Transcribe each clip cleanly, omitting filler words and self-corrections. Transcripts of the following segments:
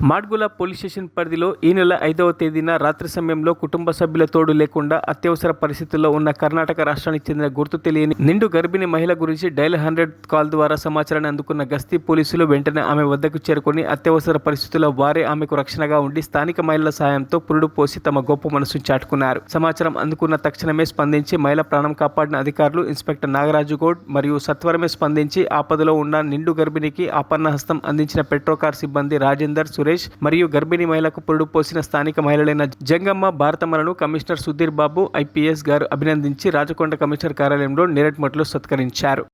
Madgula police station పరిధిలో ఈ నెల 5వ తేదీన రాత్రి సమయంలో కుటుంబ సభ్యుల తోడు లేకుండా అత్యవసర పరిస్థితుల్లో ఉన్న కర్ణాటక రాష్ట్రానికి చెందిన గుర్తు తెలియని నిండు గర్భిణీ మహిళ గురించి డైల్ 100 కాల్ ద్వారా సమాచారాన్ని అందుకున్న గస్తీ పోలీసులు వెంటనే ఆమె వద్దకు చేరుకొని అత్యవసర పరిస్థితుల్లో వారే ఆమెకు రక్షణగా ఉండి స్థానిక మహిళల సాయంతో పురుడు పోసి తమ గొప్ప మనసును చాటుకున్నారు. సమాచారం అందుకున్న తక్షణమే స్పందించి మహిళ ప్రాణం కాపాడిన అధికారులు ఇన్స్పెక్టర్ నాగరాజు గౌడ్ మరియు సత్వరమే స్పందించి ఆపదలో ఉన్న నిండు గర్భిణికి ఆపన్నహస్తం అందించిన పెట్రోకార్ సిబ్బంది రాజేందర్, సురేష్ మరియు గర్భిణీ మహిళకు పురుడు పోసిన స్థానిక మహిళలైన జంగమ్మ, భారతమ్మలను కమిషనర్ సుధీర్ బాబు ఐపీఎస్ గారు అభినందించి రాచకొండ కమిషనర్ కార్యాలయంలో నేరేడ్మట్లో సత్కరించారు.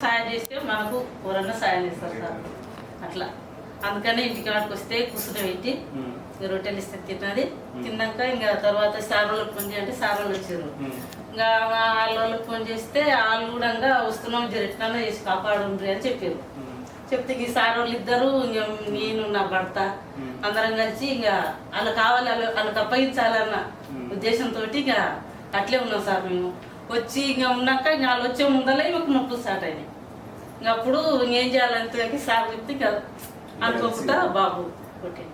సాయం చేస్తే మనకు ఎవరన్నా సాయం చేస్తారు సార్. అట్లా అందుకని ఇంటికాడికి వస్తే కూర్చుని పెట్టి రొట్టెలు ఇస్తే తిన్నది. తిన్నాక ఇంకా తర్వాత సార్ వాళ్ళకి ఫోన్ చేయంటే సార్ వాళ్ళు వచ్చారు. ఇంకా వాళ్ళకి ఫోన్ చేస్తే వాళ్ళు కూడా వస్తున్నాం జరగట్లా చేసి కాపాడుండ్రి అని చెప్పారు. చెప్తే ఈ సార్ వాళ్ళు ఇద్దరు ఇంకా నేను నా భర్త అందరం కలిసి ఇంకా వాళ్ళు కావాలి వాళ్ళకి అప్పగించాలన్న ఉద్దేశంతో ఇక అట్లే ఉన్నాం సార్. మేము వచ్చి ఇంకా ఉన్నాక ఇంకా వాళ్ళు వచ్చే ముందలే మాకు నొప్పులు స్టార్ట్ అయినాయి. ఇంకా అప్పుడు ఇంకేం చేయాలంటే సార్ చెప్తే ఇంకా అనుకోకుండా బాబు ఓకే.